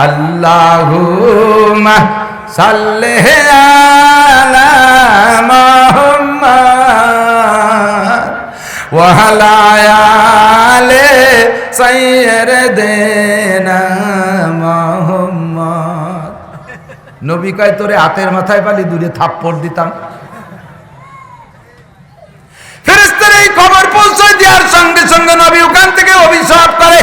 আল্লাহুম্মা সাল্লি আলা মুহাম্মাদ ওয়া আলা আলি সাইয়্যিদিনা মুহাম্মাদ। নবী কয় তোরে হাতের মাথায় পালি দূরে থাপ্পড় দিতাম। ফেরেশতারা এই খবর পৌঁছে দেওয়ার সঙ্গে সঙ্গে নবী ওখান থেকে অভিশাপ করে,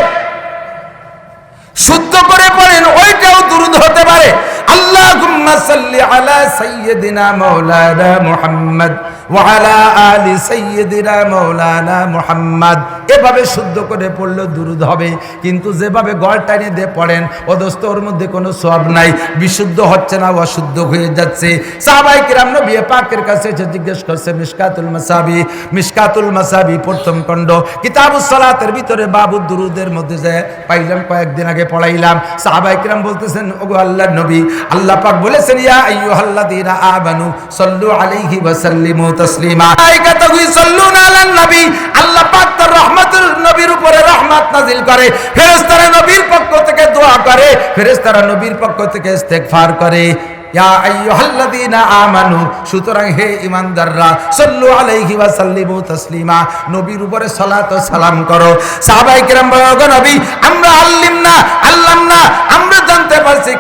শুদ্ধ করে পড়েন, ওইটাও দুরূদ হতে পারে। আল্লাহুম্মা সাল্লি আলা সাইয়্যিদিনা মাওলানা মুহাম্মদ ওয়া আলা আলি সাইয়্যিদিনা মাওলানা মুহাম্মদ। এভাবে শুদ্ধ করে পড়লে দুরূদ হবে, কিন্তু যেভাবে গড় টাইনে দিয়ে পড়েন ও দোস্ত, ওর মধ্যে কোনো সওয়াব নাই, বিশুদ্ধ হচ্ছে না, অশুদ্ধ হয়ে যাচ্ছে। সাহাবায়ে কিরাম নবী পাকের কাছে এসে জিজ্ঞেস করছে, মিশকাতুল মাসাবি প্রথম খণ্ড কিতাবুস সালাতের ভিতরে বাবু দুরূদের মধ্যে যে পাইলাম, কয়েকদিন আগে পড়াইলাম। সাহাবায়ে কিরাম বলতেছেন, ওগো আল্লাহর নবী, আল্লাহ পাক বলেছেন ইয়া আইয়ুহাল্লাযীনা আমানু সাল্লু আলাইহি ওয়া সাল্লিমু তাসলিমা। মালায়েকাতু ইসাল্লুনা আলান নবী। আল্লাহ পাক তার রহমতুল নবীর উপরে রহমত নাজিল করে, ফেরেশতারা নবীর পক্ষ থেকে দোয়া করে, ফেরেশতারা নবীর পক্ষ থেকে ইস্তেগফার করে। ইয়া আইয়ুহাল্লাযীনা আমানু, সুতরাং হে ঈমানদাররা, সাল্লু আলাইহি ওয়া সাল্লিমু তাসলিমা, নবীর উপরে সালাত ও সালাম করো। সাহাবায়ে কিরাম বলেন, ওগো নবী, আমরা আল্লাম না, আমরা জানতে পারছি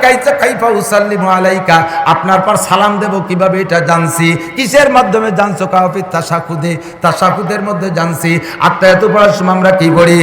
কাইফা উসাল্লিমু আলাইকা, আপনার পর সালাম দেব কিভাবে এটা জানছি। কিসের মাধ্যমে জানছো? কাফি তাশাহুদের মধ্যে জানছি। আত্তাহিয়াতু পড়ার সময় আমরা কি পড়ি?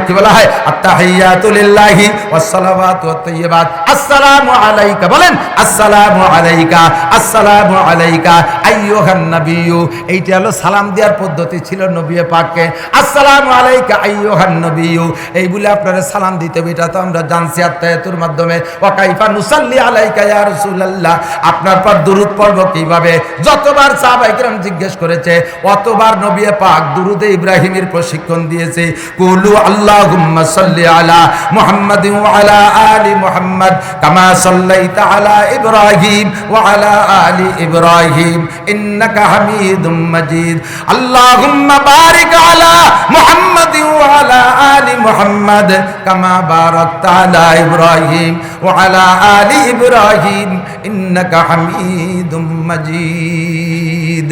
কি বলা হয়? আত্তাহিয়াতু লিল্লাহি ওয়াস সালাওয়াতু ওয়াত তাইয়্যিবাত। আসসালামু আলাইকা, বলেন আসসালামু আলাইকা, আসসালামু আলাইকা আইয়ুহান নাবিয়্যু। এইটা হলো সালাম দেওয়ার পদ্ধতি ছিল নবী পাককে। আসসালামু আলাইকা আইয়ুহান নাবিয়্যু, এই বলে আপনারা সালাম দিতে হবে, এটা তো আমরা জানছি আত্তাহিয়াতুর মাধ্যমে। ওয়া কাইফা নুসাল্লি আলাইকা ইয়া রাসূলুল্লাহ, আপনার পর দুরূদ পড়ব কিভাবে? যতবার সাহাবায়ে কিরাম জিজ্ঞেস করেছে, অতবার নবী পাক দুরূদে ইব্রাহিমের প্রশিক্ষণ দিয়েছে। কুলু আল্লাহুম্মা সাল্লি আলা মুহাম্মাদিন ওয়া আলা আলি মুহাম্মাদ কামা সাল্লাইতা আলা ইব্রাহিম ওয়া আলা আলি ইব্রাহিম ইন্নাকা হামিদুম মাজিদ। আল্লাহুম্মা বারিক আলা মুহাম্মাদিন ওয়া আলা আলি মুহাম্মাদ কামা বারাকতা আলা ইব্রাহিম ওয়া আলা আলি ইব্রাহিম ইন্নাকা হামিদুম মাজিদ।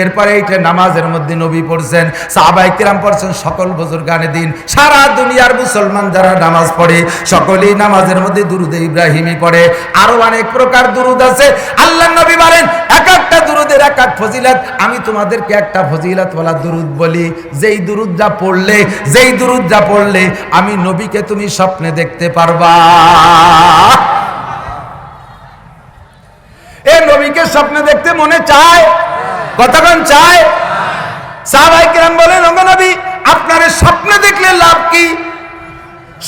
এরপরে এইটা নামাজের মধ্যে নবী পড়ছেন, সাহাবায়ে কিরাম পড়ছেন, সকল বুজুর্গানে দিন, সারা দুনিয়ার মুসলমান যারা নামাজ পড়ে সকলেই নামাজের মধ্যে দুরূদে ইব্রাহিমী পড়ে। আরো অনেক প্রকার দুরূদ আছে। আল্লাহর নবী বলেন, এক একটা দুরূদের এক এক ফজিলত। আমি তোমাদেরকে একটা ফজিলত ওয়ালা দুরূদ বলি, যেই দুরূদটা পড়লে আমি নবীকে তুমি স্বপ্নে দেখতে পারবা। এই নবীকে স্বপ্নে দেখতে মনে চায়? কতক্ষণ চায়? সাহাবায়ে কিরাম বলেন, ওগো নবী, আপনারে স্বপ্নে দেখলে লাভ কি?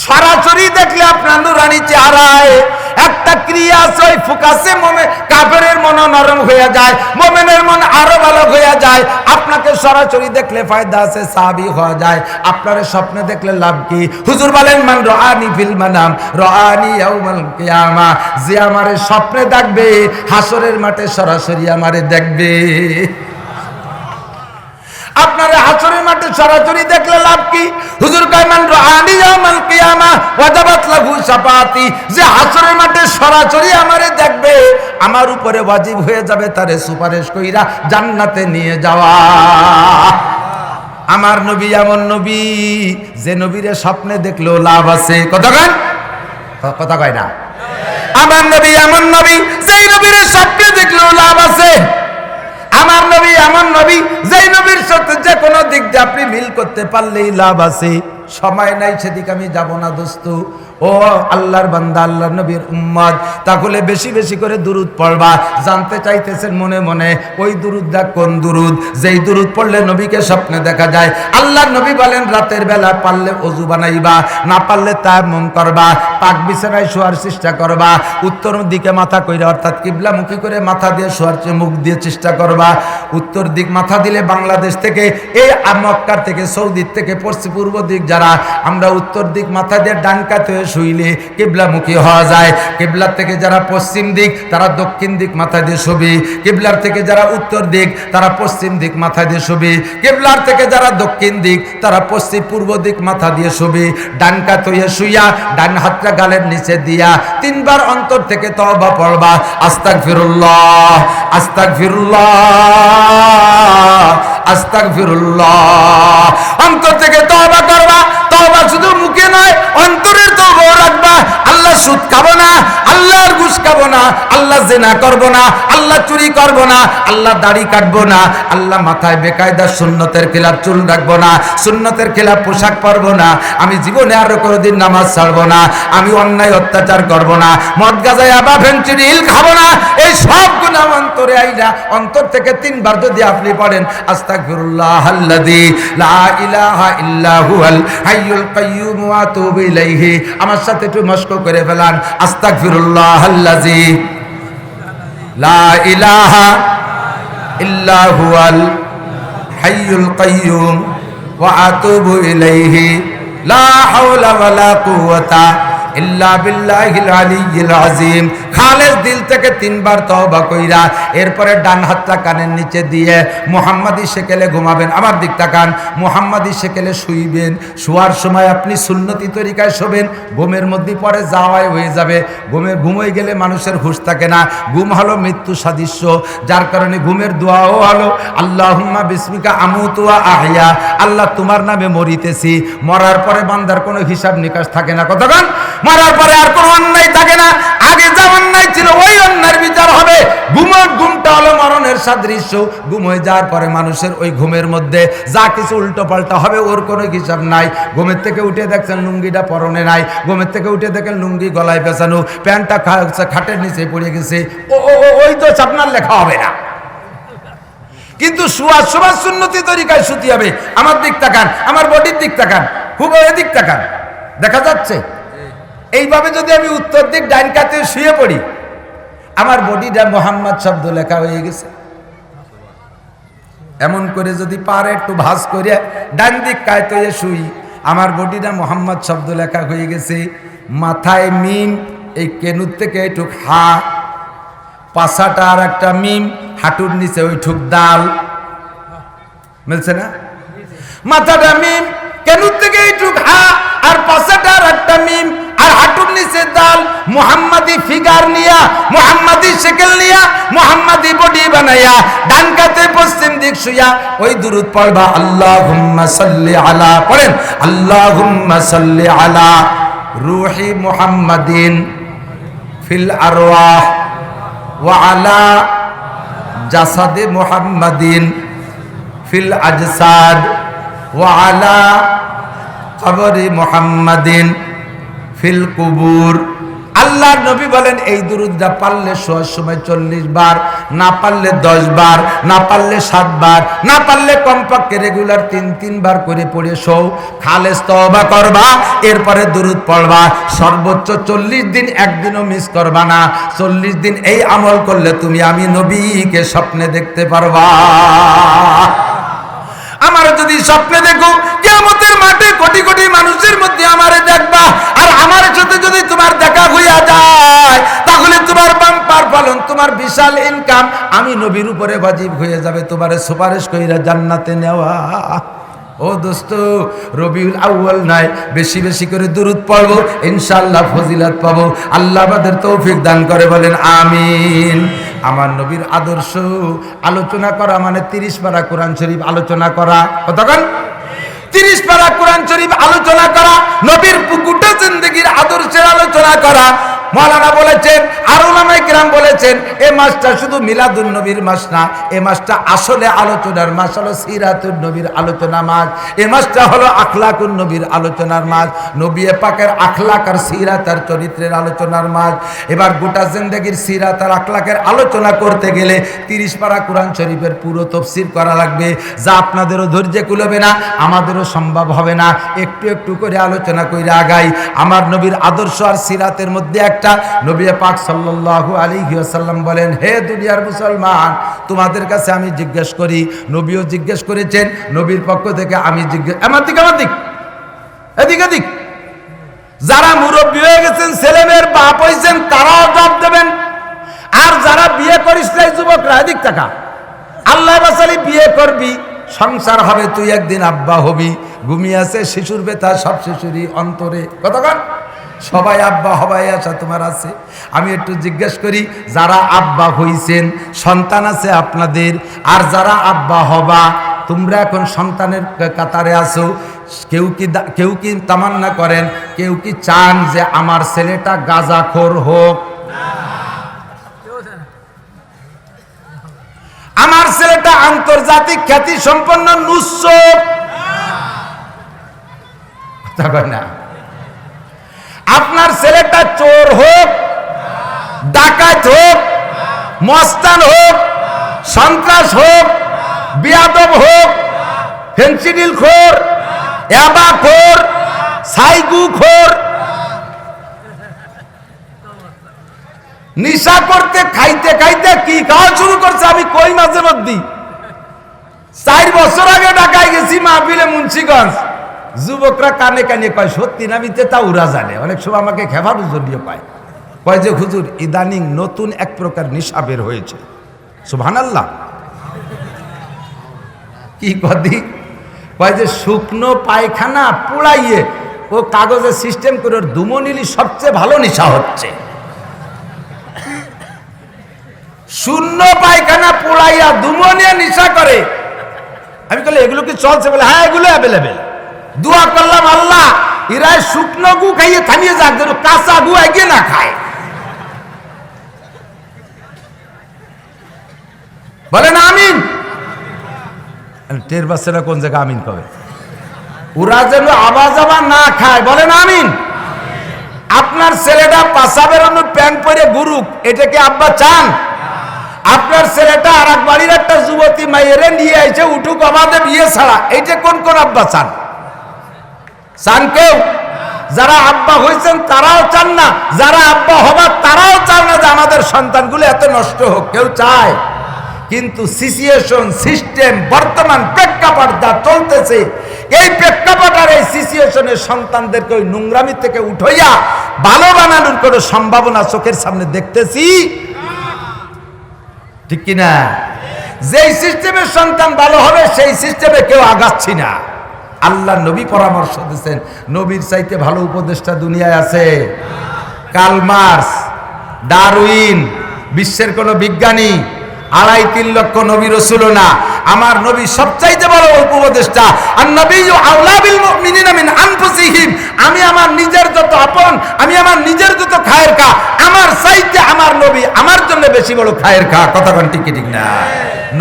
সরাসরি দেখলে আপনার নুরানি চেহারায় একটা ক্রিয়া আছে, ওই ফোকাসে কাফেরের মন নরম হয়ে যায়, মুমিনের মন আরো ভালো হয়ে যায়। আপনাকে সরাসরি দেখলে ফায়দা আছে, সাহাবী হওয়া যায়। আপনারে স্বপ্নে দেখলে লাভ কি? হুজুর বলেন, মান রাআনি ফিল মানাম রাআনি ইয়াউমাল কিয়ামা, যে আমারে স্বপ্নে দেখবে হাসরের মাঠে সরাসরি আমারে দেখবে। আপনারা হাসরের মাঠে সরাসরি দেখলে লাভ কি? হুজুর কয়, মান রাআনি ইয়াউমাল কিয়ামা ওয়াজাবাত লাহু শাফাআতি, যে হাসরের মাঠে সরাসরি আমারে দেখবে, আমার উপরে ওয়াজিব হয়ে যাবে তারে সুপারিশ কইরা জান্নাতে নিয়ে যাওয়া। আমার নবী এমন নবী, যে নবীরে স্বপ্নে দেখলেও লাভ আছে। কথা কয় না? আমার নবী এমন নবী, যেই নবীরে স্বপ্নে দেখলেও লাভ আছে। আমার নবী এমন নবী, যেই নবীর সাথে যে কোনো দিক দিয়ে আপনি মিল করতে পারলেই লাভ আছে। সময় নাই, সেদিকে আমি যাব না দোস্ত। ও আল্লাহর বান্দা, আল্লাহর নবীর উম্মত, তাহলে বেশি বেশি করে দুরূদ পড়বা। জানতে চাইতেছেন মনে মনে, ওই দুরূদটা কোন দুরূদ? যেই দুরূদ পড়লে নবীকে স্বপ্নে দেখা যায়। আল্লাহর নবী বলেন, রাতের বেলা পারলে ওযু বানাইবা, না পারলে তায়াম্মুম করবা, পাক বিছানায় শোয়ার চেষ্টা করবা, উত্তর দিকে মাথা কইরা অর্থাৎ কিবলামুখী করে মাথা দিয়ে শোয়ার মুখ দিয়ে চেষ্টা করবা। উত্তর দিক মাথা দিলে বাংলাদেশ থেকে, এই মক্কা থেকে, সৌদি থেকে, পূর্ব দিক যারা, আমরা উত্তর দিক মাথা দিয়ে ডান কাত হয়ে শুইলে কিবলামুখী হওয়া যায়। কিবলার থেকে যারা পশ্চিম দিক তারা দক্ষিণ দিক মাথা দিয়ে শুবি, কিবলার থেকে যারা উত্তর দিক তারা পশ্চিম দিক মাথা দিয়ে শুবি, কিবলার থেকে যারা দক্ষিণ দিক তারা পশ্চিম পূর্ব দিক মাথা দিয়ে শুবি। ডান কাত হয়ে শুইয়া ডান হাতটা গালের নিচে দিয়া 3 বার অন্তর থেকে তওবা পড়বা, আস্তাগফিরুল্লাহ আস্তাগফিরুল্লাহ আস্তাগফিরুল্লাহ। অন্তর থেকে তওবা করবা। তওবা শুধু মুখে নয়, অন্তরের তওবা রাখবা। আল্লাহ সুদ খাবো না, আল্লাহর ঘুষ খাবো না, আল্লাহ জিনা করবো না, আল্লাহ চুরি করবো না, আল্লাহ দাড়ি কাটবো না, আল্লাহ মাথায় বেকায়দা সুন্নতের খেলাফ চুল রাখবো না, সুন্নতের খেলাফ পোশাক পরবো না, আমি জীবনে আরো কোনোদিন নামাজ ছাড়বো না, আমি অন্যায় অত্যাচার করবো না, মদ গাঁজা ইয়াবা ফেনসিডিল খাবো না। এই সব গুনাহ অন্তরে আইনা অন্তর থেকে 3 বার যদি আপনি পড়েন আস্তাগফিরুল্লাহাল্লাযী লা ইলাহা ইল্লা হুয়াল হাইয়ুল কাইয়্যুম ওয়া আতুবু ইলাইহি। আমার সাথে একটু মস্ক করে ফেলান, আস্তাগফিরুল্লাহাল্লাযী লা ইলাহা ইল্লা হুয়াল হাইয়ুল কাইয়্যুম ওয়া আতুবু ইলাইহি লা হাওলা ওয়ালা কুওয়াতা ইল্লা বিল্লাহিল আলিয়্যিল আযীম। খালেস দিল থেকে 3 বার তওবা কইরা এরপরে ডান হাতটা কানের নিচে দিয়ে মুহাম্মাদি শেকেলে ঘুমাবেন। আমার দিক তাকান, মুহাম্মাদি শেকেলে শুইবেন। শোয়ার সময় আপনি সুন্নতি তরিকায় শোবেন, ঘুমের মধ্যে পরে যাওয়াই হয়ে যাবে। ঘুমোয় গেলে মানুষের হুঁশ থাকে না। ঘুম হলো মৃত্যু সাদৃশ্য, যার কারণে ঘুমের দোয়াও হলো আল্লাহুম্মা বিসমিকা আমুতু ওয়া আহইয়া। আল্লাহ তোমার নামে মরিতেছি। মরার পরে বান্দার কোনো হিসাব নিকাশ থাকে না। কতক্ষণ মরার পরে আর কোনো অন্যায় থাকে না। আগে যা অন্যায় ছিল ওই অন্যায়ের বিচার হবে। ঘুমটা হলো মরণের সাদৃশ্য। ঘুম হয়ে যাওয়ার পরে মানুষের ওই ঘুমের মধ্যে যা কিছু উল্টো পাল্টা হবে ওর কোনো হিসাব নাই। ঘুমের থেকে উঠে দেখছেন লুঙ্গিটা পরনে নাই, ঘুমের থেকে উঠে দেখেন লুঙ্গি গলায় পেঁচানো, প্যান্টটা খাটের নিচে পড়ে গেছে, ওই তো আপনার লেখা হবে না। কিন্তু শোয়ার সময় সুন্নতি তরিকায় শুতে হবে। আমার দিক তাকান, আমার বডির দিক তাকান, খুব এদিক তাকান, দেখা যাচ্ছে? এইভাবে যদি আমি উত্তর দিক ডাইন কাতে শুয়ে পড়ি, আমার বডিটা মোহাম্মদ শব্দ লেখা হয়ে গেছে। এমন করে যদি পারে একটু ভাঁজ করে ডান দিক কায়তে শুই, আমার বডিটা মোহাম্মদ শব্দ লেখা হয়ে গেছে। মাথায় মিম, এই কেনুর থেকে এইটুক হা, পাশাটা আর একটা মিম, হাঁটুর নিচে ওইটুক দাল, মিলছে না? মাথাটা মিম, কেনুর থেকে এইটুক হা, আর পাশাটা আর একটা মিম, আর হাঁটুর নিচে দাল। মুহাম্মাদি ফিগার নিয়া, মুহাম্মাদি শেকেল নিয়া, মুহাম্মাদি বডি বানাইয়া ডান কাতে পশ্চিম দিক শুইয়া ওই দুরূদ পড়বা, আল্লাহুম্মা সাল্লি আলা, পড়েন আল্লাহুম্মা সাল্লি আলা রূহি মুহাম্মাদিন ফিল আরওয়াহ ওয়া আলা জাসাদি মুহাম্মাদিন ফিল আজসাদ ওয়া আলা কবরি মুহাম্মাদিন ফিল কুবুর। আল্লাহর নবী বলেন এই দুরূদটা পারলে শোয়ার সময় 40 বার, না পারলে 10 বার, না পারলে 7 বার, না পারলে কমপক্ষে রেগুলার 3 বার করে পড়ে শোও। খালেস তওবা করবা, এরপরে দুরূদ পড়বা। সর্বোচ্চ 40 দিন, একদিনও মিস করবা না। 40 দিন এই আমল করলে তুমি আমি নবীকে স্বপ্নে দেখতে পারবা। আমার যদি স্বপ্নে দেখো কিয়ামতের মাঠে কোটি কোটি মানুষের মধ্যে আমারে দেখবা, আর আমার সাথে যদি তোমার দেখা হইয়া যায়, তাহলে তোমার বাম্পার ফলন, তোমার বিশাল ইনকাম আমি নবীর উপরে ওয়াজিব হয়ে যাবে তোমারে সুপারিশ কইরা জান্নাতে নেওয়া। ও দোস্ত, রবিউল আউয়াল নাই, বেশি বেশি করে দুরূদ পড়বো, ইনশাআল্লাহ ফজিলত পাবো। আল্লাহ আমাদের তৌফিক দান করে, বলেন আমিন। আমার নবীর আদর্শ আলোচনা করা মানে 30 পারা কোরআন শরীফ আলোচনা করা। কতক্ষণ? 30 পারা কোরআন শরীফ আলোচনা করা, নবীর গোটা জিন্দেগীর আদর্শের আলোচনা করা। মাওলানা বলেছেন, আর উলামায়ে কিরাম বলেছেন, এই মাসটা শুধু মিলাদুন নবীর মাস না, এই মাসটা আসলে আলোচনার মাস, হলো সিরাতুন নবীর আলোচনা মাস। এই মাসটা হলো আখলাকুন নবীর আলোচনার মাস, নবী পাকের আখলাক আর সিরাত আর চরিত্রের আলোচনার মাস। এবার গোটা জিন্দেগীর সিরাত আর আখলাকের আলোচনা করতে গেলে 30 পারা কোরআন শরীফের পুরো তাফসীর করা লাগবে, যা আপনাদেরও ধৈর্য কুলাবে না, আমাদেরও সম্ভব হবে না। একটু একটু করে আলোচনা কইরা আগাই। আমার নবীর আদর্শ আর সিরাতের মধ্যে একটা নবী পাক সাল্লাল্লাহু আলাইহি ওয়াসাল্লাম বলেন, হে দুনিয়ার মুসলমান, তোমাদের কাছে আমি জিজ্ঞেস করি, নবীও জিজ্ঞেস করেছেন, নবীর পক্ষ থেকে আমি জিজ্ঞেস, আমার দিক এদিক এদিক, যারা মুরব্বী হয়ে গেছেন, ছেলে মেয়ের বাপ হয়েছেন, তারাও জবাব দেবেন। আর যারা বিয়ে করিস নাই যুবকরা, এদিক টাকা আল্লাহ বাসালি বিয়ে করবি, সংসার হবে, তুই একদিন আব্বা হবি। ঘুমিয়ে আছে শিশুর বেতা, সব শিশুরই অন্তরে কতক্ষণ সবাই আব্বা হবাই আশা তোমার আছে। আমি একটু জিজ্ঞেস করি, যারা আব্বা হইছেন, সন্তান আছে আপনাদের, আর যারা আব্বা হবা, তোমরা এখন সন্তানের কাতারে আছো, কেউ কি তামান্না করেন, কেউ কি চান যে আমার ছেলেটা গাঁজাখোর হোক, আমার ছেলেটা আন্তর্জাতিক খ্যাতি সম্পন্ন নুসক না, আপনার ছেলেটা চোর হোক, ডাকাত হোক, মস্তান হোক, সন্ত্রাস হোক, বিয়াদব হোক, ফেন্সিডিল খোর, ইয়াবা খোর, সাইগু খোর, নিশা করতে খাইতে খাইতে কি খাওয়া শুরু করছে আমি কই মাঝে মধ্যে 4 বছর আগে ঢাকায় গেছি মাহফিলে মুন্সিগঞ্জ, যুবকরা কানে কানে কয় সত্যি না মিথ্যে তা ওরা জানে, অনেক সময় আমাকে খেফারু জড়িয়ে পায়, কয় যে হুজুর ইদানিং নতুন এক প্রকার নেশা বের হয়েছে। সুবহানাল্লাহ। কি কদি কয় যে শুকনো পায়খানা পোড়াইয়ে ও কাগজের সিস্টেম করে ওর দুমনিলি সবচেয়ে ভালো নেশা হচ্ছে। শূন্য পায়খানা পোড়াইয়া দুমনিয়া নেশা করে। আমি বলি এগুলো কি চলছে? বলে হ্যাঁ এগুলো অ্যাভেলেবেল। দোয়া করলাম আল্লাহ এরা শুকনো গু খাইয়ে থামিয়ে যাক, যেন কাঁচা গু এগিয়ে না খায়। বলেন আমিন। টের পাচ্ছে না কোন জায়গায় আমিন কবে। ওরা যেন আওয়াজ আবার না খায়, বলেন আমিন। আপনার ছেলেটা পাশা বেরোনো প্যান্ট পরে গুরুক, এটাকে আব্বা চান? আপনার ছেলেটা আর এক বাড়ির একটা যুবতী মাইয়েরে নিয়ে আইছে উঠুক আমাদের বিয়ে ছাড়া, এইটা কোন কোন আব্বা চান? চান কেউ? যারা আব্বা হয়েছেন তারাও চান না, যারা আব্বা হবার তারাও চান না যে আমাদের সন্তানগুলো এত নষ্ট হোক, কেউ চায়? কিন্তু সিচুয়েশন সিস্টেম বর্তমান প্রেক্ষাপট যা চলতেছে, এই প্রেক্ষাপট আর এই সিচুয়েশনের সন্তানদেরকে ওই নোংরামি থেকে উঠাইয়া ভালো বানানোর কোনো সম্ভাবনা চোখের সামনে দেখতেছি, ঠিক কিনা? যেই সিস্টেমের সন্তান ভালো হবে সেই সিস্টেমে কেউ আগাচ্ছি না। আল্লাহ নবী পরামর্শ দিয়েছেন, নবীর চাইতে ভালো উপদেষ্টা দুনিয়ায় আছে? কার্ল মার্কস, ডারউইন, বিশ্বের কোন বিজ্ঞানী, 2.5-3 লক্ষ নবী রাসূল না, আমার নবী সবচাইতে বড় উপদেষ্টা। আর নবিয়্যু আওলা বিল মুমিনিনা মিন আনফুসিহিম, আমি আমার নিজের যত আপন, আমি আমার নিজের যত খায়ের খা, আমার চাইতে আমার নবী আমার জন্য বেশি বড় খায়ের খা। কথা কোন ঠিক ঠিক না?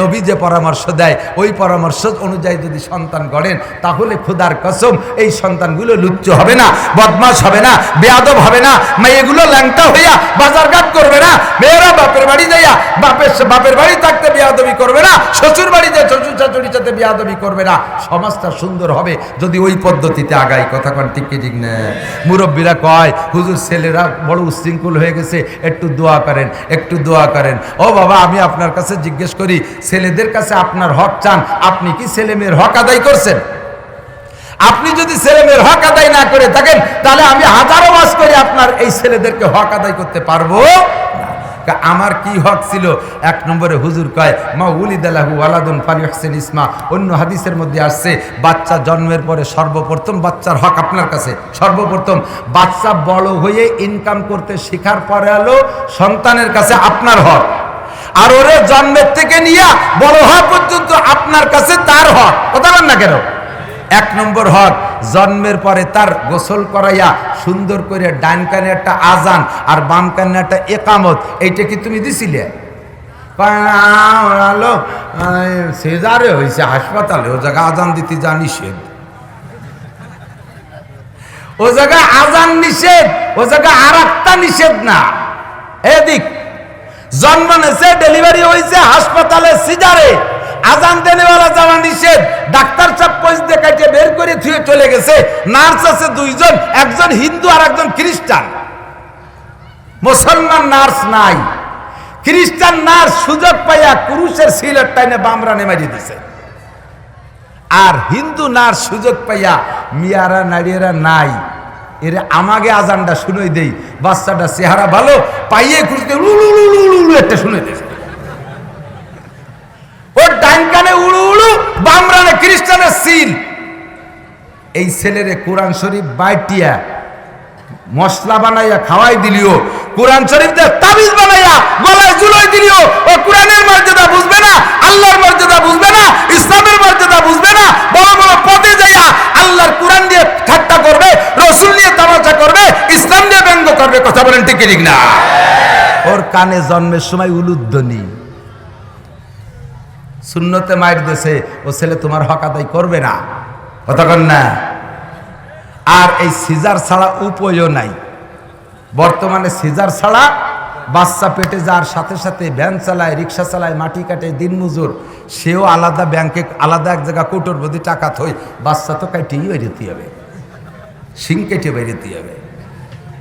নবী যে পরামর্শ দেয় ওই পরামর্শ অনুযায়ী যদি সন্তান গড়েন, তাহলে খোদার কসম এই সন্তানগুলো লুচ্চু হবে না, বদমাশ হবে না, বেয়াদব হবে না, মেয়েগুলো ল্যাংটা হইয়া বাজারঘাট করবে না, মেয়েরা বাপের বাড়ি যাইয়া বাপের বাড়ি থাকতে বেয়াদবি করবে না, শ্বশুর বাড়ি যে শ্বশুর শাশুড়ির সাথে বেয়াদবি করবে না। সমাজটা সুন্দর হবে যদি ওই পদ্ধতিতে আগাই। কথা কোন ঠিক ঠিক না? মুরব্বীরা কয় হুজুর ছেলেরা বড় উশৃঙ্খল হয়ে গেছে, একটু দোয়া করেন, একটু দোয়া করেন। ও বাবা, আমি আপনার কাছে জিজ্ঞেস করি, ছেলেদের কাছে আপনার হক চান, আপনি কি ছেলে মেয়ের হক আদায় করছেন? আপনি যদি ছেলে মেয়ের হক আদায় না করে থাকেন, তাহলে আমি হাজারো ওয়াজ করে আপনার এই ছেলেদেরকে হক আদায় করতে পারবো না। আমার কি হক ছিল? 1 নম্বরে হুজুর কয় মা উলিদালাহু ওয়ালাদুন ফালিহসিন ইসমা। অন্য হাদিসের মধ্যে আসছে বাচ্চা জন্মের পরে সর্বপ্রথম বাচ্চার হক আপনার কাছে, সর্বপ্রথম বাচ্চা বড় হয়ে ইনকাম করতে শেখার পরে হলো সন্তানের কাছে আপনার হক। আর ওরে জন্মের থেকে নিয়ে বড় হওয়া পর্যন্ত আপনার কাছে তার হক। কথা বল না কেন? 1 নম্বর হক, জন্মের পরে তার গোসল করাইয়া সুন্দর করে ডান কানে একটা আজান আর বাম কানে একটা একামত, এইটা কি তুমি দিছিলে? সেজারে হয়েছে হাসপাতালে, ও জায়গায় আজান দিতে যা নিষেধ, ও জায়গায় আজান নিষেধ, ও জায়গায় আর একটা নিষেধ না। এদিক জন্ম নেছে, ডেলিভারি হয়েছে হাসপাতালে সিজারে, আজান দেনেওয়ালা যাওয়া নিষেধ। ডাক্তার সাহেব পয়স দিয়ে কাটে বের করে থুয়ে চলে গেছে। নার্স আছে 2 জন, একজন হিন্দু আর একজন খ্রিস্টান। মুসলমান নার্স নাই, খ্রিস্টান নার্স সুযোগ পাইয়া পুরুষের সিলেট টাইনে বামরানে মারিয়ে দিছে, আর হিন্দু নার্স সুযোগ পাইয়া মিয়ারা নারীরা নাই এর আমাকে আজানটা শুনে দেই, বাচ্চাটা চেহারা ভালো পাইয়ে খুঁজতে একটা শুনে দেয়, ওর ডাইন কানে উড়ু উড়ু, বাম রানে খ্রিস্টানের সিল। এই ছেলেরে কোরআন শরীফ বাইটিয়া মশলা বানাইয়া খাওয়াই দিলিও, কোরআন শরীফ দিয়ে তাবিজ বানাইয়া গলায় ঝুলাই দিলিও, ও কোরআনের মর্যাদা বুঝবে না, আল্লাহর মর্যাদা বুঝবে না, ইসলামের মর্যাদা বুঝবে না। বড় বড় পথে যাইয়া আল্লাহর কোরআন দিয়ে ঠাট্টা করবে, রসুল নিয়ে তামাশা করবে, ইসলাম নিয়ে ব্যঙ্গ করবে। কথা বলেন ঠিক ঠিক না? ওর কানে জন্মের সময় উলুধ্বনি, সুন্নতে মাইর দেশে ও ছেলে তোমার হক আদায় করবে না। কথা কন না? আর এই সিজার ছাড়া উপায়ও নাই বর্তমানে। সিজার ছাড়া বাচ্চা পেটে যাওয়ার সাথে সাথে ভ্যান চালায়, রিক্সা চালায়, মাটি কাটে, দিনমজুর, সেও আলাদা ব্যাংকে আলাদা এক জায়গা কোটোর বদি টাকা থই, বাচ্চা তো কাটিয়ে বেরোতে হবে, শিং কেটে বেরোতে হবে।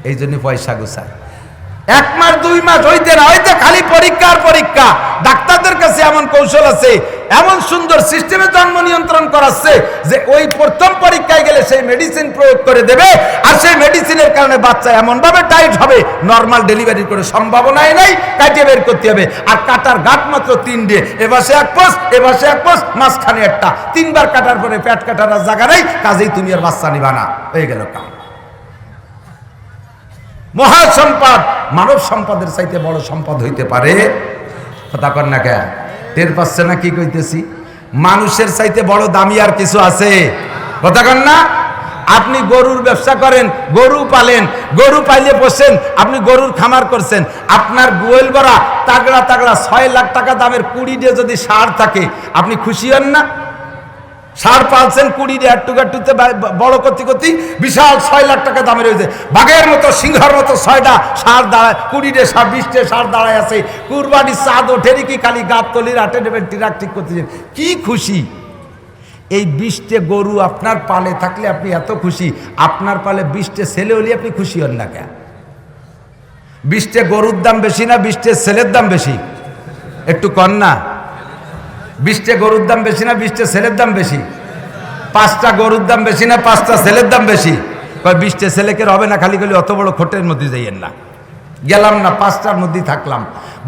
এই জন্য পয়সা গুছায়। 1 মাস 2 মাস হইতে না হইতে খালি পরীক্ষা আর পরীক্ষা। ডাক্তারদের কাছে এমন কৌশল আছে, এমন সুন্দর সিস্টেমে জন্ম নিয়ন্ত্রণ করাচ্ছে যে ওই প্রথম পরীক্ষায় গেলে সেই মেডিসিন প্রয়োগ করে দেবে, আর সেই মেডিসিনের কারণে বাচ্চা এমন ভাবে টাইট হবে, নর্মাল ডেলিভারি করে সম্ভাবনাই নাই, কাটিয়ে বের করতে হবে। আর কাটার ঘাট মাত্র 3 ডে, এবাসে 1 পোষ, এবাসে 1 পোষ, মাঝখানে একটা, 3 বার কাটার পরে পেট কাটার জায়গা নেই, কাজেই তুমি আর বাচ্চা নিবা না, হয়ে গেল কাম। মহাসম্পদ, মানব সম্পদের চাইতে বড় সম্পদ হইতে পারে? কথা কর না কে? টের পাচ্ছে না কি কইতেছি? মানুষের চাইতে বড় দামি আর কিছু আছে? কথা কর না? আপনি গরুর ব্যবসা করেন, গরু পালেন, গরু পাইলে বসেন, আপনি গরুর খামার করছেন, আপনার গোয়েল ভরা তাগড়া তাগড়া 6 লাখ টাকা দামের 20 দিয়ে যদি ষাঁড় থাকে, আপনি খুশি হন না? ষাঁড় পালছেন 20 দিয়ে, একটুতে বড় করতে করতে বিশাল 6 লাখ টাকা দামের হয়েছে, বাঘের মতো সিংহর মতো 6টা ষাঁড় দাঁড়ায়, 20 দিয়ে 20টে ষাঁড় দাঁড়ায় আছে, কুরবানির চাঁদ ওঠেনি কি খালি গাবতলির হাটে নেবেন ট্রাক ঠিক করতেছেন, কি খুশি। এই 20টে গরু আপনার পালে থাকলে আপনি এত খুশি, আপনার পালে 20টে ছেলে হলে আপনি খুশি হন না কেন? 20টে গরুর দাম বেশি না 20টে ছেলের দাম বেশি? একটু কন না। 20টে গরুর দাম বেশি না 20টে ছেলের দাম বেশি? 5টা গরুর দাম বেশি না 5টা ছেলের দাম বেশি? 20টে ছেলেকে হবে না, খালি খালি অত বড় খোটের মধ্যে যাইয়েন না। গেলাম না, 5টার মধ্যেই থাকলাম।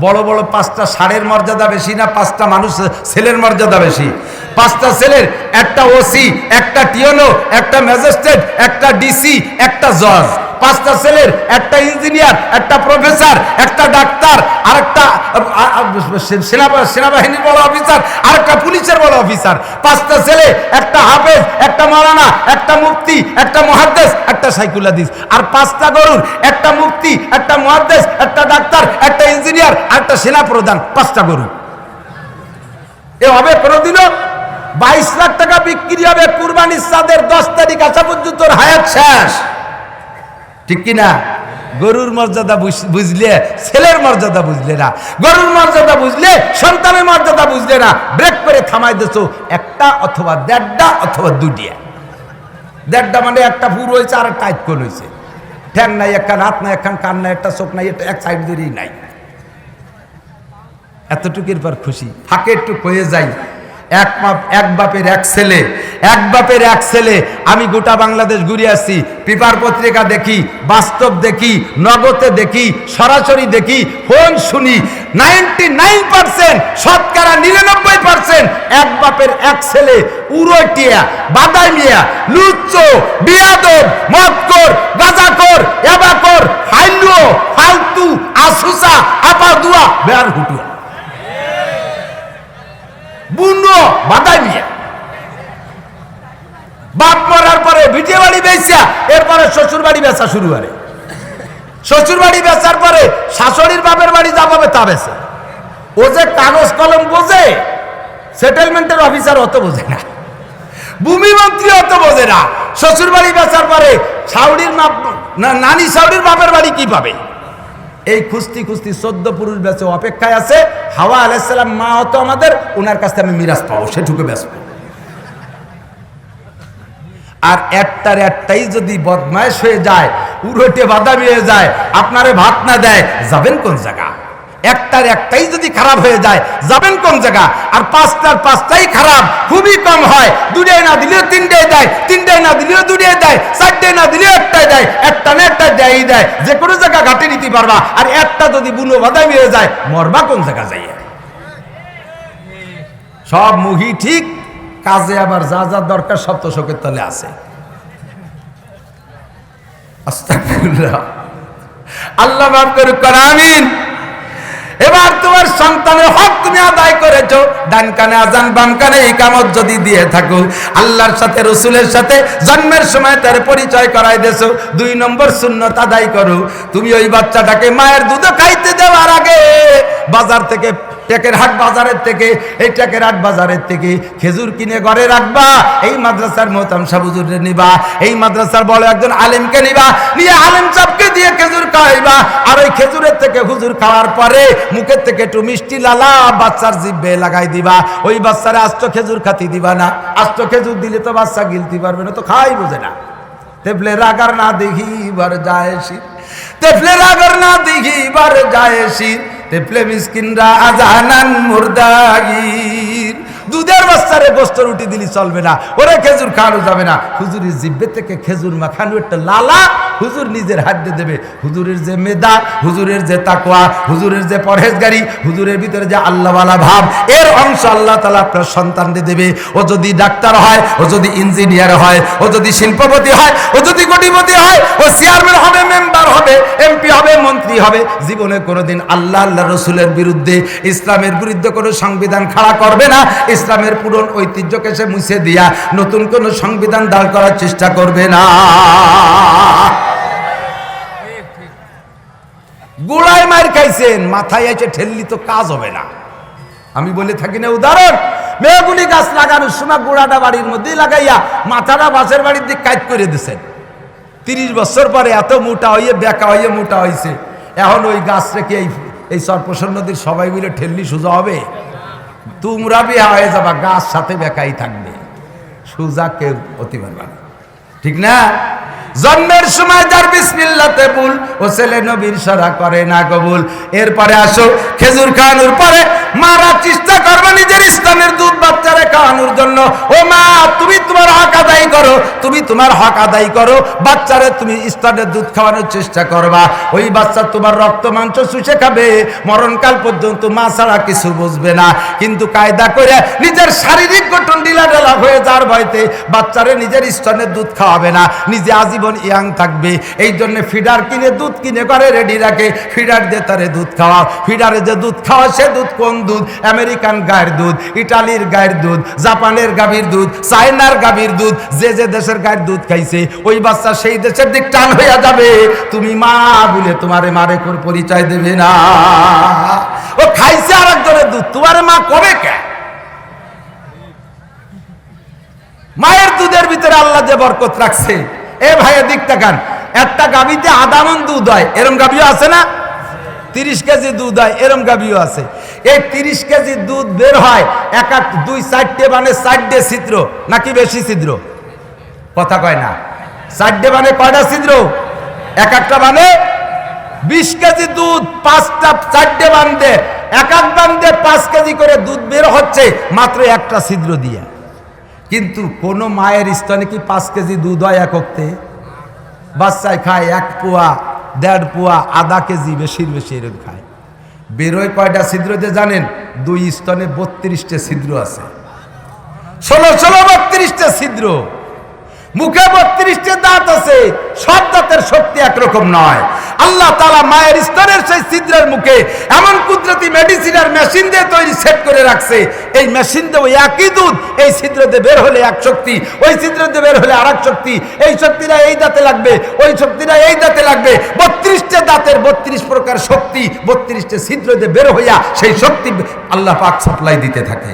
বড় বড় 5টা ষাঁড়ের মর্যাদা বেশি না 5টা মানুষ ছেলের মর্যাদা বেশি? 5টা ছেলের, একটা ওসি, একটা টিওনো, একটা ম্যাজিস্ট্রেট, একটা ডিসি, একটা জজ। 5টা ছেলের, একটা ইঞ্জিনিয়ার, একটা প্রফেসর, একটা ডাক্তার, আরেকটা সেনাবাহিনীর বড় অফিসার, আরেকটা পুলিশের বড় অফিসার। 5টা ছেলে, একটা হাফেজ, একটা মাওলানা, একটা মুফতি, একটা মুহাদ্দিস, একটা সাইকুল হাদিস। আর 5টা গরুর, একটা মুফতি, একটা মুহাদ্দিস, একটা ডাক্তার, একটা ইঞ্জিনিয়ার, একটা সেনা প্রধান। 5টা গরু এ হবে কোনোদিনও? 22 লাখ টাকা বিক্রি হবে কুরবানির চাঁদের 10 তারিখ আসা পর্যন্ত, হায়াত শেষ। ঠিক কিনা? গরুর মর্যাদা বুঝলে ছেলের মর্যাদা বুঝলে না, গরুর মর্যাদা বুঝলে সন্তানের মর্যাদা বুঝলে না। ব্রেক করে থামাই দিছো একটা অথবা 1.5টা অথবা 2টা। 1.5টা মানে একটা পুরো হয়েছে আর একটা আইট কোল হয়েছে, ঠ্যাং নাই, একখান হাত নাই, একখান কান নাই, একটা চোখ নাই, এটা এক সাইড ধরেই নাই। এতটুকুর পর খুশি। ফাঁকে একটু কয়ে যাই, এক বাপের এক ছেলে, এক বাপের এক ছেলে। আমি গোটা বাংলাদেশ ঘুরে আসছি, পেপার পত্রিকা দেখি, বাস্তব দেখি, নগদে দেখি, সরাসরি দেখি, ফোন শুনি। 99% শতকরা 99% এক বাপের এক ছেলে উড়োটিয়া, বাদামিয়া, লুচ্চো, বিয়াদব, মদকর, গাঁজাখোর, এবাকর, হাইলুও, ফালতু, আসুসা, আপাদুয়া, বেয়ার হুটুয়া, বুনো, বাদামিয়া। বাপ মরার পরে ভিটে বাড়ি বেচা, এরপরে শ্বশুর বাড়ি বেচা শুরু করে। শ্বশুর বাড়ি বেচার পরে শাশুড়ির বাপের বাড়ি যা পাবে তা বেচে। ও যে কাগজ কলম বোঝে, সেটেলমেন্টের অফিসার অত বোঝে না, ভূমি মন্ত্রী অত বোঝে না। শ্বশুর বাড়ি বেচার পরে শাশুড়ির নানি শাশুড়ির বাপের বাড়ি কি পাবে? এই খুঁজতি খুঁজতি 14 পুরুষ বেঁচে অপেক্ষায় আছে। হাওয়া আলাইহিস সালাম মা হতো আমাদের, ওনার কাছ থেকে আমি মিরাজ পাবো, সেটুকু বেচবো। আর একটাই যদি বদমাইশ হয়ে যায়, উড়োটে বাদামি হয়ে যায়, আপনারে ভাত না দেয়, যাবেন কোন জায়গা? একটার একটাই যদি খারাপ হয়ে যায় যাবেন কোন জায়গা? আর পাঁচটার পাঁচটাই খারাপ, খুবই কম হয়। দুটাই না দিলেও তিনটাই দেয়, তিনটাই না দিলেও দুটাই দেয়, চারটাই না দিলেও একটাই দেয়, একটা না একটা দেয়ই দেয়। যে কোনো জায়গা ঘাটে নিতে পারবা। আর একটা যদি বুনো বাদাই মেরে যায়, মরবা কোন জায়গা যাইয়া? সব মুহি ঠিক, কাজে আবার যা যা দরকার সব তো শোকের তলে আছে। আস্তাগফিরুল্লাহ। আল্লাহ মাফ করুক, আমিন। এবার তোমার সন্তানের হক তুমি আদায় করেছো, ডান কানে আজান বাম কানে ইকামত যদি দিয়ে থাকো, আল্লাহর সাথে রসুলের সাথে জন্মের সময় তার পরিচয় করাই দেছো, 2 নম্বর সুন্নত আদায় করো। তুমি ওই বাচ্চাটাকে মায়ের দুধ খাইতে দেওয়ার আগে বাজার থেকে, টেকেরহাট বাজারের থেকে, এই টেকেরহাট বাজারের থেকে খেজুর কিনে ঘরে রাখবা। এই মাদ্রাসার মোহতাম সাহেব হুজুরে নিবা, এই মাদ্রাসার বড় একজন আলেমকে নিবা, নিয়ে আলেম সাহেবকে দিয়ে খেজুর খাওয়াইবা। আর ওই খেজুরের থেকে হুজুর খাওয়ার পরে মুখের থেকে একটু মিষ্টি লালা বাচ্চার জিভে লাগাই দিবা। ওই বাচ্চারা আস্ত খেজুর খাতি দিবা না। আস্ত খেজুর দিলে তো বাচ্চা গিলতে পারবে না, তো খাই বোঝে না। তেফলে রাগার না দেখিবার যায় শীত, তেফলে রাগার না দেখিবার যায় শীত, তেফলে মিসকিনরা আজানান মুর্দাগির। দুধের বাচ্চারে গোস্ত রুটি দিলি চলবে না, ওরে খেজুর খাওয়ানো যাবে না। হুজুরের জিব্বে থেকে খেজুর মাখানো একটা লালা হুজুর নিজের হাত দিয়ে দেবে। হুজুরের যে মেধা, হুজুরের যে তাকওয়া, হুজুরের যে পরহেজগারি, হুজুরের ভিতরে যে আল্লাহওয়ালা ভাব, এর অংশ আল্লাহ তাআলা আপনার সন্তানকে দেবে। ও যদি ডাক্তার হয়, ও যদি ইঞ্জিনিয়ার হয়, ও যদি শিল্পপতি হয়, ও যদি কোটিপতি হয়, ও চেয়ারম্যান হবে, মেম্বার হবে, এমপি হবে, মন্ত্রী হবে, জীবনে কোনোদিন আল্লাহ আল্লাহ রসুলের বিরুদ্ধে, ইসলামের বিরুদ্ধে কোনো সংবিধান খাড়া করবে না। ইসলামের পুরনো ঐতিহ্যকে সে মুছে দিয়া নতুন কোন সংবিধান দাঁড় করার চেষ্টা করবে না। গোড়ায় মার খাইছেন, মাথায় এসে ঠেললি তো কাজ হবে না। আমি বলে থাকি না উদাহরণ, মেহগুলি গাছ লাগানোর সময় গোড়াটা বাড়ির মধ্যেই লাগাইয়া মাথাটা বাসের বাড়ির দিকে কাজ করে দিচ্ছেন। 30 বছর পরে এত মোটা হইয়ে বেকা হইয়ে মোটা হয়েছে, এখন ওই গাছ রেখে এই সর্পসর নদীর সবাই মিলে ঠেললি সোজা হবে? তোমরা বিয়া হয়ে যাবা, গাছ সাথে বেকাই থাকবে, সোজা কেউ হতে পারবে না, ঠিক না? জন্মের সময় যার বিসমিল্লাতে ভুল, ও ছেলে নবীর সারা করে না কবুল। এরপরে আসো খেজুর খাওয়ানোর পরে মারা চেষ্টা করবে নিজের স্তনের দুধ বাচ্চারে খাওয়ানোর জন্য। ও মা, তুমি তোমার হক আদায় করো, তুমি তোমার হক আদায় করো। বাচ্চারে তুমি স্তনের দুধ খাওয়ানোর চেষ্টা করবা। ওই বাচ্চা তোমার রক্ত মাংস শুষে খাবে, মরণকাল পর্যন্ত মা ছাড়া কিছু বুঝবে না। কিন্তু কায়দা করে নিজের শারীরিক গঠন ঢিলাঢালা হয়ে যার ভয়তে বাচ্চারে নিজের স্তনের দুধ খাওয়াবে না, নিজে আজীবন ইয়াং থাকবে। এই জন্য ফিডার কিনে দুধ কিনে করে রেডি রাখে, ফিডার দিয়ে তারে দুধ খাওয়া। ফিডারে যে দুধ খাওয়া, সে দুধ কোন দুধ? আমেরিকান গায়ের দুধ, ইটালির গায়ের দুধ, জাপানের গাভীর দুধ, চায়নার গাভীর দুধ। যে যে দেশের গায়ের দুধ খাইছে, ওই বাচ্চা সেই দেশের দিক টান হইয়া যাবে। তুমি মা বলে তোমারে মারে করে পরিচয় দেবে না। ও খাইছে আর একজনের দুধ, তোমারে মা কবে কে? মায়ের দুধের ভিতরে আল্লাহ যে বরকত রাখছে, এ ভাইয়ের দিক তাকান, একটা গাভীতে আধা মণ দুধ হয়, এরম গাভীও আছে না? 30 কেজি দুধ হয়, এরম গাভীও আছে। এই 30 কেজি দুধ বের হয়, এক এক 2-4টে মানে 4টে ছিদ্র, নাকি বেশি ছিদ্র? কথা কয় না। 4টে মানে কয়টা ছিদ্র? এক একটা মানে 20 কেজি দুধ, 4টে বান্ধে, এক এক বান্ধে 5 কেজি করে দুধ বের হচ্ছে মাত্র একটা ছিদ্র দিয়ে। কিন্তু কোন মায়ের স্তনে কি 5 কেজি দুধ হয় এককতে? বাচ্চায় খায় 1 পোয়া, 1.5 পোয়া, আধা কেজি, বেশির বেশি এরকম খায়। বেরোয় কয়টা ছিদ্রতে জানেন? 2 স্তনে 32টে ছিদ্র আছে। 16 32টে ছিদ্র, মুখে 32টে দাঁত আছে। সব দাঁতের শক্তি একরকম নয়। আল্লাহ তাআলা মায়ের স্তনের সেই ছিদ্রের মুখে এমন কুদরতি মেডিসিন আর মেশিন দিয়ে তৈরি সেট করে রাখছে। এই মেশিন দিয়ে ওই একই দুধ এই ছিদ্র দিয়ে বের হলে এক শক্তি, ওই ছিদ্র দিয়ে বের হলে আরেক শক্তি। এই শক্তিটা এই দাঁতে লাগবে, ওই শক্তিটা এই দাঁতে লাগবে। 32টে দাঁতের 32 প্রকার শক্তি 32টে ছিদ্র দিয়ে বের হইয়া সেই শক্তি আল্লাহ পাক সাপ্লাই দিতে থাকে।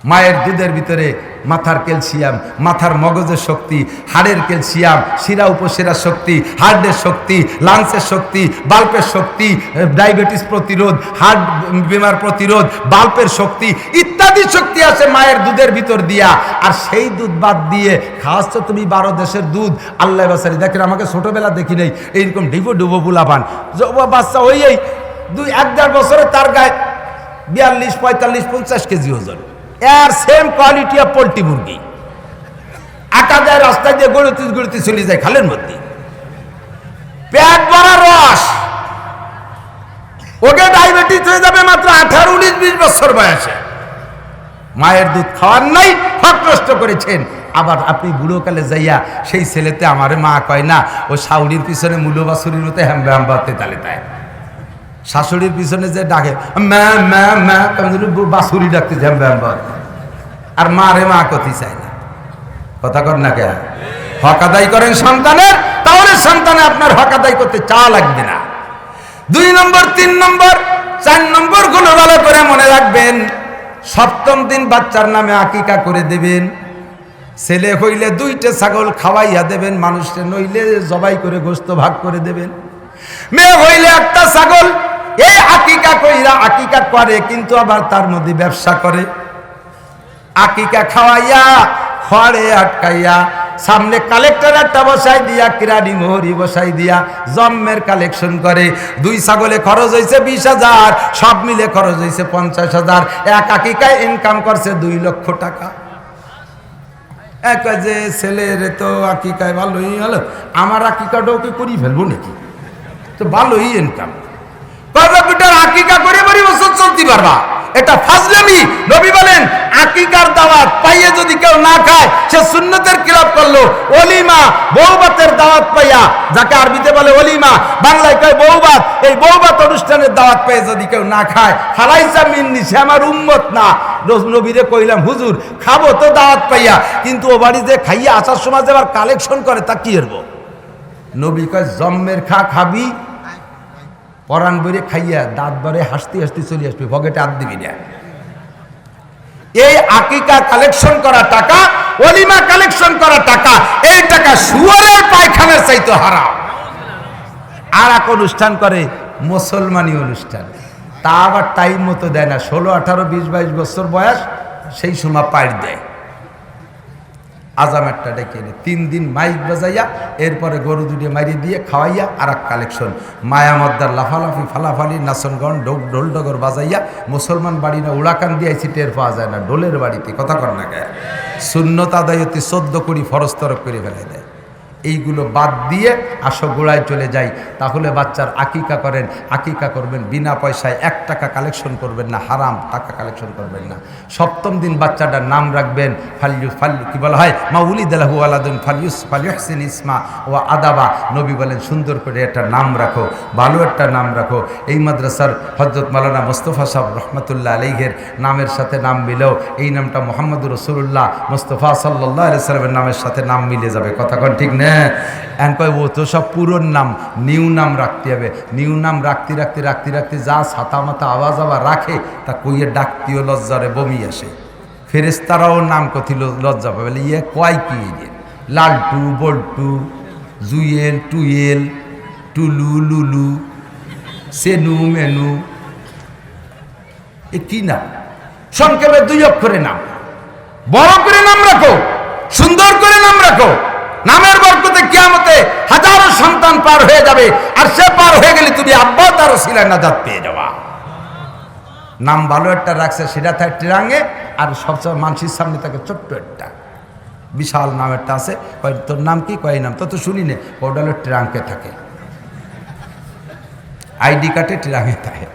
মায়ের দুধের ভিতরে মাথার ক্যালসিয়াম, মাথার মগজের শক্তি, হাড়ের ক্যালসিয়াম, শিরা উপশিরার শক্তি, হার্টের শক্তি, লাংসের শক্তি, বাল্বের শক্তি, ডায়াবেটিস প্রতিরোধ, হার্ট বিমার প্রতিরোধ, বাল্বের শক্তি ইত্যাদি শক্তি আছে মায়ের দুধের ভিতর দিয়া। আর সেই দুধ বাদ দিয়ে খাওয়াচ্ছ তুমি 12 দেশের দুধ। আল্লাহ বাসারি দেখেন, আমাকে ছোটবেলা দেখি নেই এইরকম ডিবো ডুবো বুলাবান বাচ্চা, ওই 1-1.5 বছরে তার গায়ে 42, 45, 50 কেজি ওজন। এর সেম কোয়ালিটি অফ পোল্ট্রি মুরগি, আটা দেয় রাস্তায় দিয়ে গড়িতে চলে যায় খালের মধ্যে, পেট ভরা রস। ওকে ডায়াবেটিস হয়ে যাবে মাত্র 18, 19, 20 বছর বয়সে। মায়ের দুধ খাওয়ার নাই, হক নষ্ট করেছেন। আবার আপনি বুড়োকালে যাইয়া সেই ছেলেতে আমারে মা কয় না, ও শাশুড়ির পিছনে মূল্য বাছুরির মতো হ্যাম্বাতে তালে তায়। শাশুড়ির পিছনে যে ডাকে মা মা মা, বাছুরি ডাকতে হ্যাম্বা, আর মা রে মা কতি চায় না। কথা কর না কে? হক আদায় করেন সন্তানের, তাহলে সন্তানে আপনার হক আদায় করতে চা লাগবে না। 2 নম্বর, 3 নম্বর, 4 নম্বর গুলো ভালো করে মনে রাখবেন। 7ম দিন বাচ্চার নামে আকিকা করে দেবেন। ছেলে হইলে 2টে ছাগল খাওয়াইয়া দেবেন মানুষকে, নইলে জবাই করে গোস্ত ভাগ করে দেবেন। মেয়ে হইলে 1টা ছাগল। এই আকিকা কইরা আকিকা করে, কিন্তু আবার তার মধ্যে ব্যবসা করে। আকিকা খাওয়াইয়া খড়ে আটকাইয়া সামনে কালেক্টর একটা বসাই দিয়া, কিরানি মোহরি বসাই দিয়া জম্মের কালেকশন করে। 2 ছাগলে খরচ হয়েছে 20,000, সব মিলে খরচ হয়েছে 50,000। এক আকিকায় ইনকাম করছে 2 লক্ষ টাকা। এক যে ছেলের তো আকিকায় ভালোই হলো, আমার আকিকাটাও কি করি ফেলবো নাকি? তো ভালোই ইনকাম। আকিকা করে 20 বছর চলতে পারবা, এটা ফাজলামি। নবী বলেন আকিকার দাওয়াত পাইয়ে যদি কেউ না খায়, সে সুন্নতের খিলাফ করলো। ওলিমা, বউবাতের দাওয়াত পাইয়া, যাকে আরবিতে বলে ওলিমা, বাংলায় কয় বউবাত, এই বউবাত অনুষ্ঠানের দাওয়াত পাইয়ে যদি কেউ না খায়, ফালাইসা মিন্নি, সে আমার উম্মত না। নবীরে কইলাম হুজুর খাবো তো দাওয়াত পাইয়া, কিন্তু ও বাড়ি যে খাইয়া আসার সময় যে আবার কালেকশন করে, তা কি করবো? নবী কয় জম্মের খাবি, পরাণ বইরে খাইয়া দাঁত বারে হাসতে হাসতে চলে আসবে, পকেটে হাত দিবি না। এই আকিকা কালেকশন করা টাকা, ওলিমা কালেকশন করা টাকা, এই টাকা শুয়ারের পায়খানার চাইতে হারাম। আর এক অনুষ্ঠান করে মুসলমানি অনুষ্ঠান, তা আবার টাইম মতো দেয় না। 16, 18, 20, 22 বছর বয়স, সেই সময় পাইর দেয়। আজাম একটা ডেকে এনে 3 দিন মাইক বাজাইয়া, এরপরে গরু 2টে মারিয়ে দিয়ে খাওয়াইয়া আর এক কালেকশন। মায়ামদ্দার লাফালাফি ফালাফালি নাচনগণ ঢোল ডগর বাজাইয়া। মুসলমান বাড়ি না, উড়াকান দিয়েছি, টের পাওয়া যায় না, ঢোলের বাড়িতে। কথা কর না গায়ে সুন্নত আদায়তে 14 কোটি ফরজ তরফ করে ফেলে দেয়। এইগুলো বাদ দিয়ে আসো গোড়ায় চলে যাই। তাহলে বাচ্চার আকিকা করেন, আকিকা করবেন বিনা পয়সায়, 1 টাকা কালেকশন করবেন না, হারাম টাকা কালেকশন করবেন না। 7ম দিন বাচ্চাটার নাম রাখবেন কি বলা হয়, মাউলিদাহু আলাদুন ফালিউহসিন ইসমা ও আদাবা। নবী বলেন সুন্দর করে একটা নাম রাখো, ভালো একটা নাম রাখো। এই মাদ্রাসার হযরত মাওলানা মোস্তফা সাহেব রহমতুল্লাহ আলাইহির নামের সাথে নাম মিলেও এই নামটা মুহাম্মদুর রাসূলুল্লাহ মোস্তফা সাল্লাল্লাহু আলাইহি সাল্লামের নামের সাথে নাম মিলে যাবে। কথা কোন ঠিক না? এখন কয় ও তো সব পুরোর নাম, নিউ নাম রাখতে হবে। নিউ নাম রাখতে রাখতে রাখতে রাখতে যা ছাতা মাথা আওয়াজ আবার রাখে, তা কইয়ে ডাকতেও লজ্জারে বমি আসে। ফেরেশতারাও নাম কথি লজ্জা পাবে, ইয়ে কয় কি, লালটু, বল্টু, জুয়েল, টুয়েল, টুলু, লুলু, সেনু, মেনু, এ কি নাম? সংক্ষেপে 2 অক্ষরে নাম। বড় করে নাম রাখো, সুন্দর করে নাম রাখো। নামের বরকতে কিয়ামতে হাজারো সন্তান পার হয়ে যাবে, আর সে পার হয়ে গেলে তুমি আব্বা তার ওসিলায় নাজাত পেয়ে যাবা। নাম ভালো একটা রাখছে, সেটা তার টিরাঙ্গে, আর সবসময় মানুষের সামনে থাকে ছোট্ট একটা বিশাল নাম একটা আছে। কয় তোর নাম কি? কয় নাম তো শুনি নে, ওটা হলো টিরাঙ্গে থাকে, আইডি কার্ডে টিরাঙ্গে থাকে।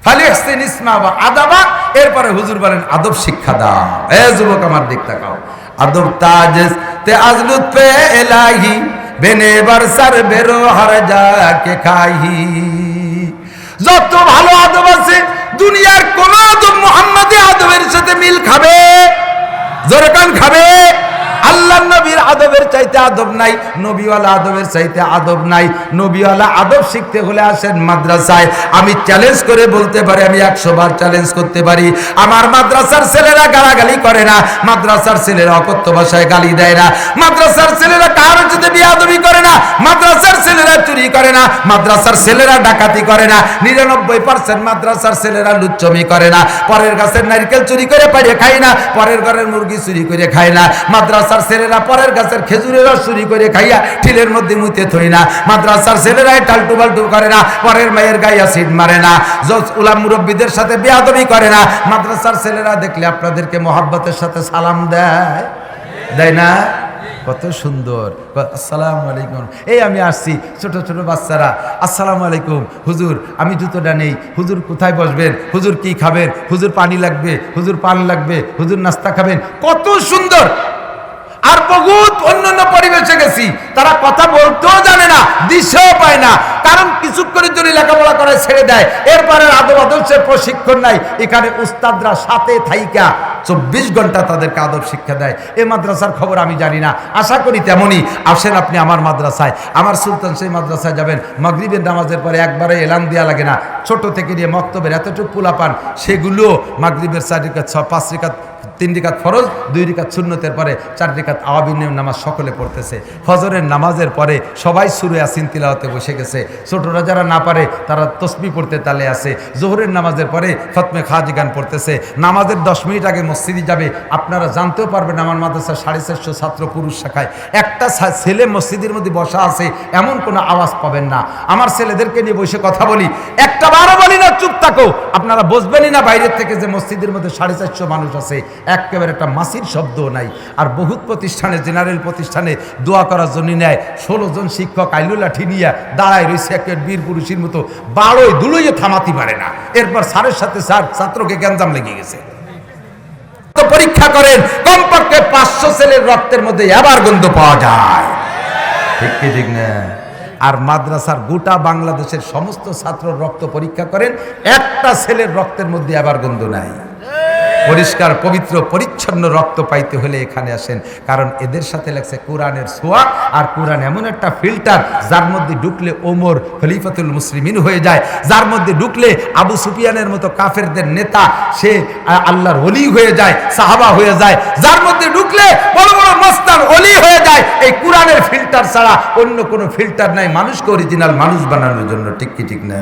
ফালিউহসিন ইসমা ওয়া আদাবা। এরপরে হুজুর বলেন আদব শিক্ষা দাও। এ যুবক আমার দিক তাকাও। আদব তাজ তে আজলুত পে ইলাহি বেনে বরসর বেরো হর জাকে খাহি। যত ভালো আদব আছে দুনিয়ার কোন আদব মুহাম্মাদি আদবের সাথে মিল খাবে? জোরে কান খাবে? আল্লাহ নবীর আদবের চাইতে আদব নাই, নবীওয়ালা আদবের চাইতে আদব নাই। নবীওয়ালা আদব শিখতে হলে আসেন মাদ্রাসায়। আমি চ্যালেঞ্জ করে বলতে পারি, আমি 100 বার চ্যালেঞ্জ করতে পারি, আমার মাদ্রাসার ছেলেরা গালাগালি করে না, মাদ্রাসার ছেলেরা অকথ্য ভাষায় গালি দেয় না, মাদ্রাসার ছেলেরা কারোর সাথে বিয়াদবি করে না, মাদ্রাসার ছেলেরা চুরি করে না, মাদ্রাসার ছেলেরা ডাকাতি করে না, 99% মাদ্রাসার ছেলেরা লুচ্চমি করে না, পরের গাছের নারকেল চুরি করে পাড়িয়ে খায় না, পরের ঘরের মুরগি চুরি করে খায় না। মাদ্রাসার মাদ্রাসার ছেলেরা পরের গাছের খেজুরের রস চুরি করে খাইয়া ঠিলের মধ্যে মুতে থই না, মাদ্রাসার ছেলেরাই টালটু বাল্টু করে না, পরের মায়ের গায়ে অ্যাসিড মারে না, উলাম মুরব্বীদের সাথে বেয়াদবি করে না। মাদ্রাসার ছেলেরা দেখলে আপনাদেরকে মোহাব্বতের সাথে সালাম দেয়, দেয় না? কত সুন্দর, আসসালামু আলাইকুম। এই আমি আসছি, ছোট ছোট বাচ্চারা আসসালামু আলাইকুম, হুজুর আমি জুতোটা নেই, হুজুর কোথায় বসবেন, হুজুর কি খাবেন, হুজুর পানি লাগবে, হুজুর পান লাগবে, হুজুর নাস্তা খাবেন, কত সুন্দর। আর বহুত অন্যান্য পরিবেশে গেছি, তারা কথা বলতেও জানে না, দিশেও পায় না, কারণ কিছুক্ষণের জন্য লেখাপড়া করে ছেড়ে দেয়, এরপরে আদব আদর্শের প্রশিক্ষণ নাই। এখানে উস্তাদরা সাথে থাইকা 24 ঘন্টা তাদেরকে আদব শিক্ষা দেয়। এই মাদ্রাসার খবর আমি জানি না, আশা করি তেমনই। আসেন আপনি আমার মাদ্রাসায়, আমার সুলতান সেই মাদ্রাসায় যাবেন, মাগরিবের নামাজের পরে একবারে এলান দেওয়া লাগে না, ছোট থেকে নিয়ে মক্তবের এতটুকু পোলা পান, সেগুলো মাগরিবের 4 রিকাত 5 রিকাত 3 রিকাত ফরজ, 2 রিকাত সুন্নতের পরে 4 রিকাত আওয়াবিনের নামাজ সকলে পড়তেছে। ফজরের নামাজের পরে সবাই সূরা ইয়াসিন তিলাওয়াতে বসে গেছে, ছোটরা যারা না পারে তারা তসবিহ পড়তে তালে আছে। জোহরের নামাজের পরে ফতমে খাজি গান পড়তেছে। নামাজের 10 মিনিট আগে মসজিদে যাবে। আপনারা জানতেও পারবেন আমার মাদ্রাসার 450 ছাত্র পুরুষ শাখায়, একটা ছেলে মসজিদের মধ্যে বসা আছে এমন কোনো আওয়াজ পাবেন না। আমার ছেলেদেরকে নিয়ে বসে কথা বলি, একটা বারো বলি না চুপ থাকো, আপনারা বুঝবেনই না বাইরের থেকে যে মসজিদের মধ্যে 450 মানুষ আছে, একেবারে একটা মাসির শব্দও নাই। আর বহুত প্রতিষ্ঠানে, জেনারেল প্রতিষ্ঠানে দোয়া করার জন্য নেয় 16 জন শিক্ষক আইলু লাঠি নিয়ে দাঁড়ায় রয়েছে, একের বীর পুরুষের মতো, বারোই দুলোইয়ে থামাতে পারে না। এরপর স্যারের সাথে স্যার ছাত্রকে গ্যাঞ্জাম লেগে গেছে। তো পরীক্ষা করেন, কমপক্ষে 500 ছেলের রক্তের মধ্যে এবার গন্ধ পাওয়া যায়, ঠিক কি ঠিক না? আর মাদ্রাসার গোটা বাংলাদেশের সমস্ত ছাত্র রক্ত পরীক্ষা করেন, একটা ছেলের রক্তের মধ্যে এবার গন্ধ নাই। পরিষ্কার পবিত্র পরিচ্ছন্ন রক্ত পাইতে হলে এখানে আসেন, কারণ এদের সাথে লাগছে কোরআনের ছোঁয়া। আর কোরআন এমন একটা ফিল্টার, যার মধ্যে ঢুকলে ওমর খলিফাতুল মুসলিমিন হয়ে যায়, যার মধ্যে ঢুকলে আবু সুফিয়ানের মতো কাফেরদের নেতা সে আল্লাহর ওলি হয়ে যায়, সাহাবা হয়ে যায়, যার মধ্যে ঢুকলে বড় বড় মস্তান ওলি হয়ে যায়। এই কোরআনের ফিল্টার ছাড়া অন্য কোনো ফিল্টার নাই মানুষকে অরিজিনাল মানুষ বানানোর জন্য, ঠিক কি ঠিক না?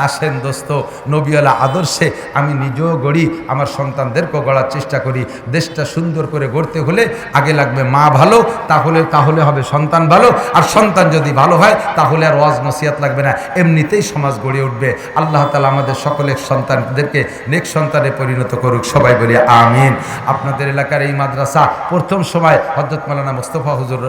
আসেন দোস্ত, নবীওয়ালা আদর্শে আমি নিজেও গড়ি, আমার সন্তানদেরকেও গড়ার চেষ্টা করি। দেশটা সুন্দর করে গড়তে হলে আগে লাগবে মা ভালো, তাহলে হবে সন্তান ভালো, আর সন্তান যদি ভালো হয় তাহলে আর ওয়াজ নসিহত লাগবে না, এমনিতেই সমাজ গড়ে উঠবে। আল্লাহ তাআলা আমাদের সকলের সন্তানদেরকে নেক সন্তানে পরিণত করুক, সবাই বলি আমিন। আপনাদের এলাকার এই মাদ্রাসা প্রথম সময় হযরত মাওলানা মুস্তাফা হুজুর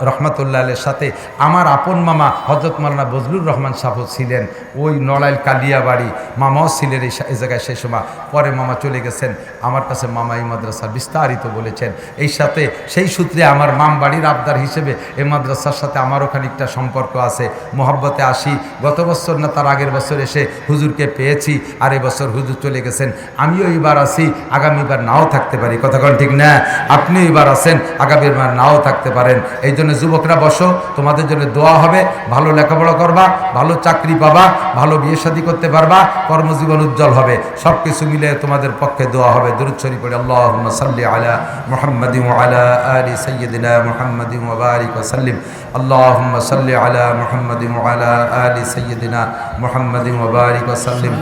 রহমাতুল্লাহ আলাইহির সাথে আমার আপন মামা হযরত মাওলানা বজলুর রহমান সাহেব ছিলেন, ওই নড়াইল কালিয়াবাড়ি, মামাও ছিলেন এই জায়গায় সেই সময়। পরে মামা চলে গেছেন, আমার কাছে মামা এই মাদ্রাসা বিস্তারিত বলেছেন। এই সাথে সেই সূত্রে আমার মাম বাড়ির আবদার হিসেবে এই মাদ্রাসার সাথে আমারও খানিকটা সম্পর্ক আছে, মোহাব্বতে আসি। গত বছর না তার আগের বছর এসে হুজুরকে পেয়েছি, আর এবছর হুজুর চলে গেছেন, আমিও এবার আসি, আগামীবার নাও থাকতে পারি, কথা কোন ঠিক না? আপনি এবার আসেন, আগামীবার নাও থাকতে পারেন। এই জন্য যুবকরা বসো, তোমাদের জন্য দোয়া হবে, ভালো লেখাপড়া করবা, ভালো চাকরি পাবা, ভালো বিয়ে শাদী করতে পারবা, কর্মজীবন উজ্জ্বল হবে, সব কিছু মিলে তোমাদের পক্ষে দোয়া হবে। দুরূদ শরীফ পড়ে আল্লাহুম্মা সাল্লি আলা মুহাম্মাদিন ওয়া আলা আলি সাইয়্যিদিনা মুহাম্মাদিন ওয়া বারিক ওয়া সাল্লিম। আল্লাহুম্মা সাল্লি আলা মুহাম্মাদিন ওয়া আলা আলি সাইয়্যিদিনা মুহাম্মাদিন ওয়া বারিক ওয়া সাল্লিম।